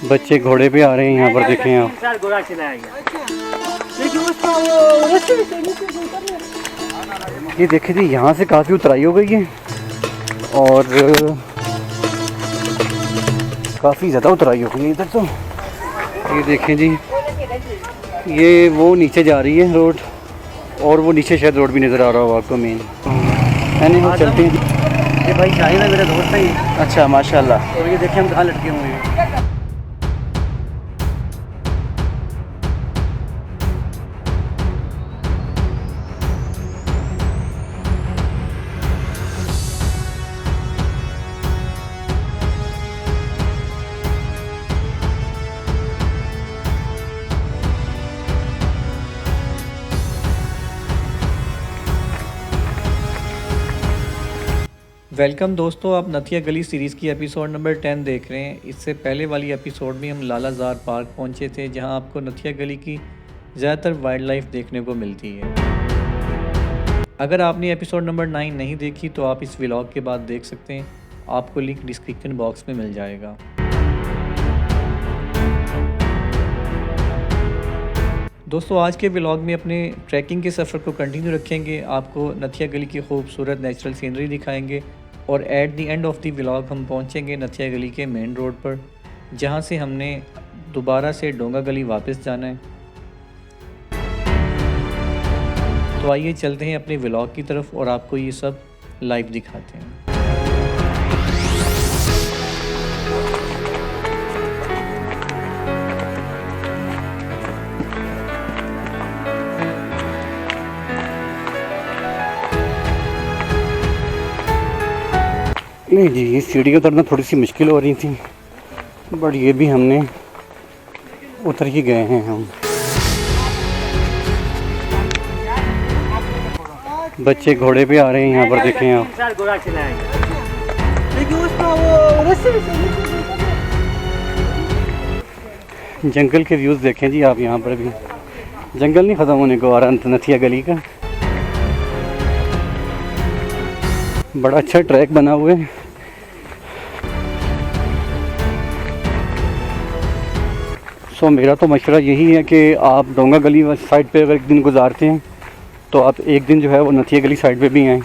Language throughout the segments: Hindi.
बच्चे घोड़े पे आ रहे हैं यहाँ पर, देखें आप। घोड़ा चलाएगा। ये देखें जी, यहाँ से काफ़ी उतराई हो गई है और काफ़ी ज़्यादा उतराई हो गई है इधर तो। ये देखें जी, ये वो नीचे जा रही है रोड, और वो नीचे शायद रोड भी नज़र आ रहा होगा आपको मेन। यानी हम चलते हैं। ये भाई शाहिद है, मेरा दोस्त है ये। अच्छा माशाल्लाह। तो ये देखिए हम कहाँ लटके हुए हैं। वेलकम दोस्तों, आप नथिया गली सीरीज़ की एपिसोड नंबर 10 देख रहे हैं। इससे पहले वाली एपिसोड में हम लालाजार पार्क पहुंचे थे, जहां आपको नथिया गली की ज़्यादातर वाइल्ड लाइफ देखने को मिलती है। अगर आपने एपिसोड नंबर 9 नहीं देखी तो आप इस व्लॉग के बाद देख सकते हैं, आपको लिंक डिस्क्रिप्शन बॉक्स में मिल जाएगा। दोस्तों आज के व्लॉग में अपने ट्रैकिंग के सफ़र को कंटिन्यू रखेंगे, आपको नथिया गली की खूबसूरत नेचुरल सीनरी दिखाएंगे और at the end of the vlog हम पहुंचेंगे नथिया गली के मेन रोड पर, जहां से हमने दोबारा से डोंगा गली वापस जाना है। तो आइए चलते हैं अपने व्लॉग की तरफ और आपको ये सब लाइव दिखाते हैं। नहीं जी, ये सीढ़ी उतरना थोड़ी सी मुश्किल हो रही थी, बट ये भी हमने उतर ही गए हैं हम। बच्चे घोड़े पे आ रहे हैं यहाँ पर, देखें आप। घोड़ा चलाएगा। जंगल के व्यूज़ देखें जी आप, यहाँ पर भी जंगल नहीं ख़त्म होने को आ रहा नथिया गली का। बड़ा अच्छा ट्रैक बना हुआ है। सो मेरा तो मशवरा यही है कि आप डोंगा गली साइड पे अगर एक दिन गुजारते हैं तो आप एक दिन जो है वो नथिया गली साइड पे भी आएँ।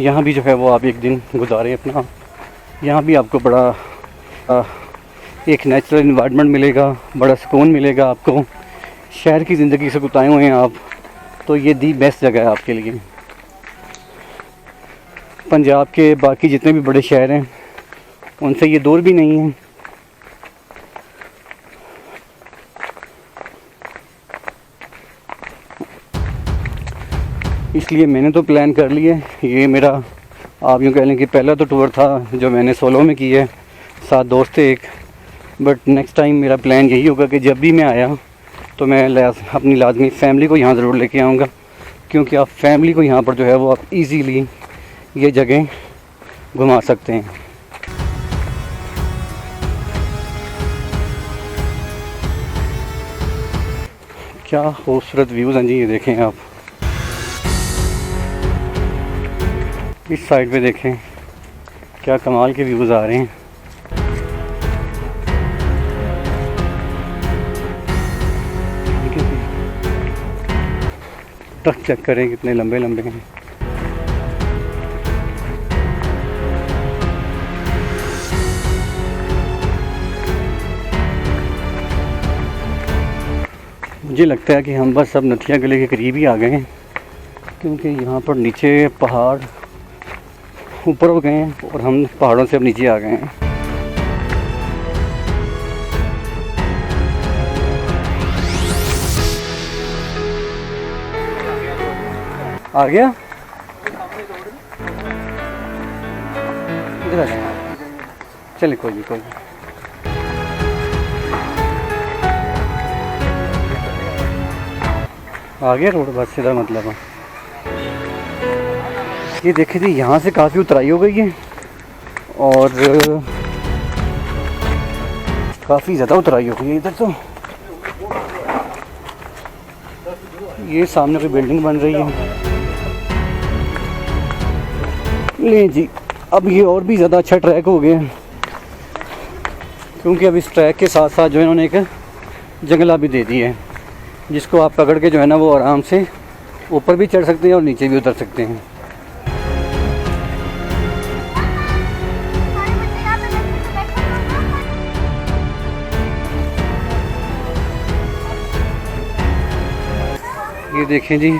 यहाँ भी जो है वो आप एक दिन गुजारें अपना। यहाँ भी आपको बड़ा एक नेचुरल इन्वायरमेंट मिलेगा, बड़ा सुकून मिलेगा आपको। शहर की ज़िंदगी से गुताए हुए हैं आप, तो ये दी बेस्ट जगह है आपके लिए। पंजाब के बाकी जितने भी बड़े शहर हैं उनसे ये दूर भी नहीं है। इसलिए मैंने तो प्लान कर लिया। ये मेरा आप यूँ कह लें कि पहला तो टूर था जो मैंने सोलो में किया है, साथ दोस्त थे एक। बट नेक्स्ट टाइम मेरा प्लान यही होगा कि जब भी मैं आया तो मैं अपनी लाजमी फ़ैमिली को यहाँ ज़रूर लेके आऊँगा, क्योंकि आप फैमिली को यहाँ पर जो है वो आप इजीली ये जगह घुमा सकते हैं। क्या खूबसूरत व्यूज़ हैं जी, ये देखें आप। इस साइड पे देखें क्या कमाल के व्यूज़ आ रहे हैं। ट्रक चेक करें कितने लंबे लंबे हैं। मुझे लगता है कि हम बस अब नथिया गली के करीब ही आ गए हैं, क्योंकि यहाँ पर नीचे पहाड़ ऊपर हो गए हैं और हम पहाड़ों से अब नीचे आ गए हैं। आ गया इधर, चले कोई नहीं, कोई नहीं। आ गया रोड, बस सीधा मतलब है। ये देखे जी, यहाँ से काफ़ी उतराई हो गई है और काफ़ी ज़्यादा उतराई हो गई है इधर तो। ये सामने कोई बिल्डिंग बन रही है। ले जी, अब ये और भी ज़्यादा अच्छा ट्रैक हो गया। क्योंकि अब इस ट्रैक के साथ साथ जो है इन्होंने एक जंगला भी दे दी है, जिसको आप पकड़ के जो है ना वो आराम से ऊपर भी चढ़ सकते हैं और नीचे भी उतर सकते हैं। ये देखें जी,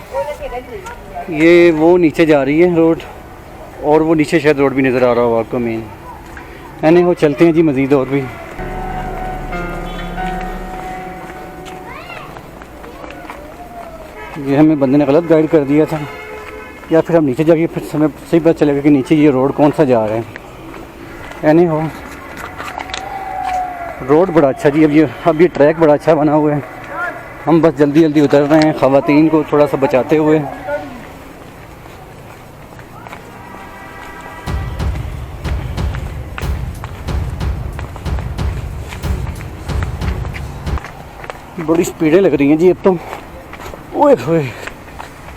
ये वो नीचे जा रही है रोड, और वो नीचे शायद रोड भी नज़र आ रहा होगा आपको मेन। यानी वो चलते हैं जी मज़ीद और भी। ये हमें बंदे ने गलत गाइड कर दिया था, या फिर हम नीचे जाके फिर हमें सही पता चलेगा कि नीचे ये रोड कौन सा जा रहा है। यानी हो रोड बड़ा अच्छा जी, अब ये ट्रैक बड़ा अच्छा बना हुआ है। हम बस जल्दी जल्दी उतर रहे हैं, ख़वातीन को थोड़ा सा बचाते हुए। बड़ी स्पीडें लग रही हैं जी अब तो। ओए होए,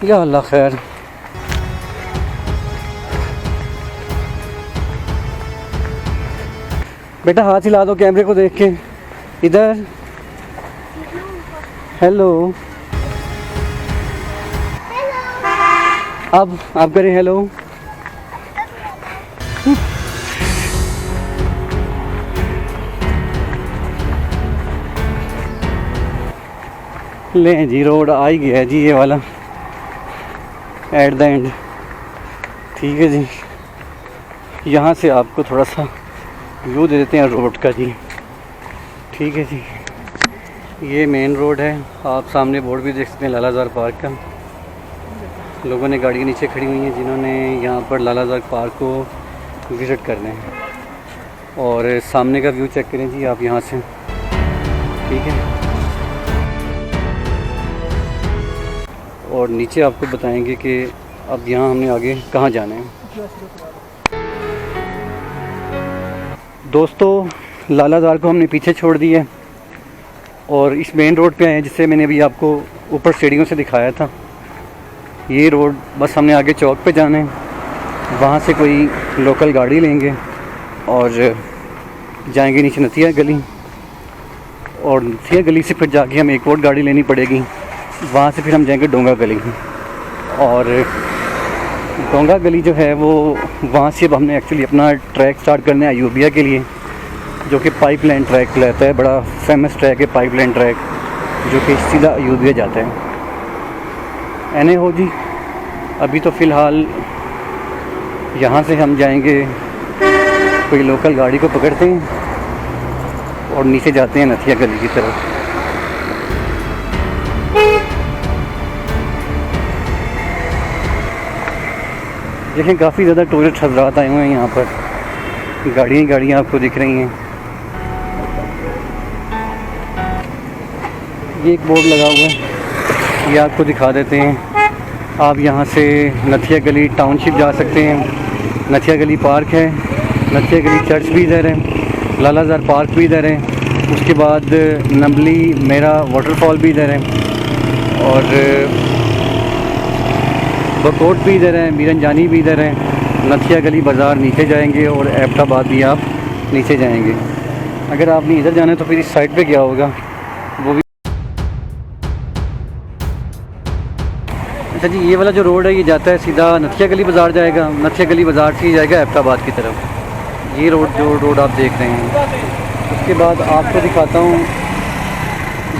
या अल्लाह खैर। बेटा हाथ हिला दो कैमरे को देख के, इधर। हेलो, अब आप करें हेलो। लें जी, रोड आ ही गया है जी ये वाला एट द एंड। ठीक है जी, यहाँ से आपको थोड़ा सा व्यू दे देते हैं रोड का जी। ठीक है जी, ये मेन रोड है। आप सामने बोर्ड भी देख सकते हैं लालाज़ार पार्क का। लोगों ने गाड़ी के नीचे खड़ी हुई हैं जिन्होंने यहाँ पर लालाज़ार पार्क को विज़िट करना है। और सामने का व्यू चेक करें जी आप यहाँ से। ठीक है, और नीचे आपको बताएंगे कि अब यहाँ हमने आगे कहाँ जाना है। दोस्तों, लालाज़ार को हमने पीछे छोड़ दिया है और इस मेन रोड पे आए हैं जिससे मैंने अभी आपको ऊपर सीढ़ियों से दिखाया था। ये रोड बस हमने आगे चौक पे जाना है, वहाँ से कोई लोकल गाड़ी लेंगे और जाएंगे नीचे नथिया गली, और नथिया गली से फिर जाके हमें एक और गाड़ी लेनी पड़ेगी। वहाँ से फिर हम जाएंगे डोंगा गली, और डोंगा गली जो है वो वहाँ से अब हमने एक्चुअली अपना ट्रैक स्टार्ट करना है अयूबिया के लिए, जो कि पाइपलाइन ट्रैक कहलाता है। बड़ा फेमस ट्रैक है पाइपलाइन ट्रैक, जो कि सीधा अयूबिया जाता है। एने हो जी, अभी तो फ़िलहाल यहाँ से हम जाएंगे, कोई लोकल गाड़ी को पकड़ते हैं और नीचे जाते हैं नथिया गली की तरफ। देखें काफ़ी ज़्यादा टूरिस्ट हज़रात आए हुए हैं यहाँ पर, गाड़ियाँ आपको दिख रही हैं। ये एक बोर्ड लगा हुआ है, ये आपको दिखा देते हैं। आप यहाँ से नथिया गली टाउनशिप जा सकते हैं। नथिया गली पार्क है, नथिया गली चर्च भी इधर है, लालाज़ार पार्क भी इधर है, उसके बाद नबली मेरा वाटरफॉल भी इधर है, और बकोट भी इधर है, मीरन जानी भी इधर है। नथिया गली बाज़ार नीचे जाएंगे और एबटाबाद भी आप नीचे जाएंगे। अगर आपने इधर जाना है तो फिर इस साइड पे क्या होगा वो भी। अच्छा जी, ये वाला जो रोड है ये जाता है सीधा नथिया गली बाज़ार जाएगा, नथिया गली बाज़ार से ही जाएगा एबटाबाद की तरफ। ये रोड आप देख रहे हैं। उसके बाद आपको दिखाता हूँ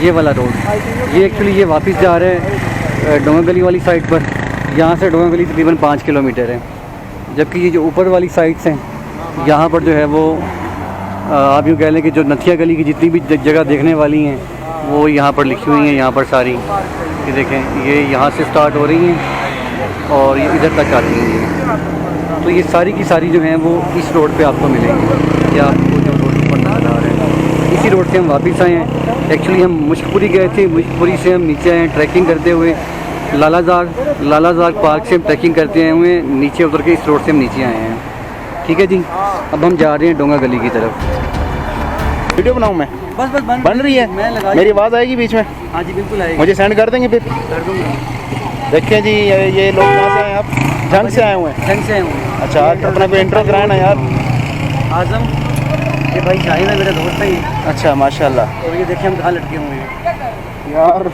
ये वाला रोड। ये एक्चुअली ये वापस जा रहा है डोंगा गली वाली साइड पर। यहाँ से डोंगा गली तकरीबन 5 किलोमीटर है, जबकि ये जो ऊपर वाली साइड्स हैं यहाँ पर जो है वो आप यूँ कह लें कि जो नथिया गली की जितनी भी जगह देखने वाली हैं वो यहाँ पर लिखी हुई हैं। यहाँ पर सारी ये देखें, ये यहाँ से स्टार्ट हो रही हैं और ये इधर तक आती हैं। तो ये सारी की सारी जो हैं वो इस रोड पे आपको मिलेंगी। या आपको जो रोड पर नजर आ रहा है, इसी रोड से हम वापस आए हैं। एक्चुअली हम मुश्कपुरी गए थे, मुश्कपुरी से हम नीचे आए हैं ट्रैकिंग करते हुए। लालाज़ार पार्क से हम ट्रैकिंग करते आए हुए, नीचे उतर के इस रोड से हम नीचे आए हैं। ठीक है जी, अब हम जा रहे हैं डोंगा गली की तरफ। वीडियो बनाऊँ मैं? बस बन रही है, मैं लगा। मेरी आवाज़ आएगी बीच में? हाँ जी बिल्कुल आएगी। मुझे सेंड कर देंगे फिर? कर दूँगा। देखिए जी, ये लोग कहाँ से आए हैं? आप जंग से आए हुए हैं? जंग से आए हुए हैं। अच्छा, अपना कोई इंट्रो कराए ना यार। आज़म, ये भाई शाहिद है, मेरे दोस्त है ये। अच्छा माशाल्लाह। तो ये देखिए हम कहाँ लटके हुए हैं यार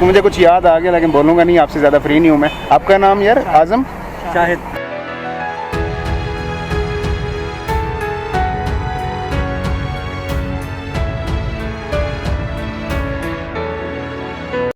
मुझे कुछ याद आ गया, लेकिन बोलूँगा नहीं, आपसे ज़्यादा फ्री नहीं हूँ मैं। आपका नाम यार? आज़म शाहिद।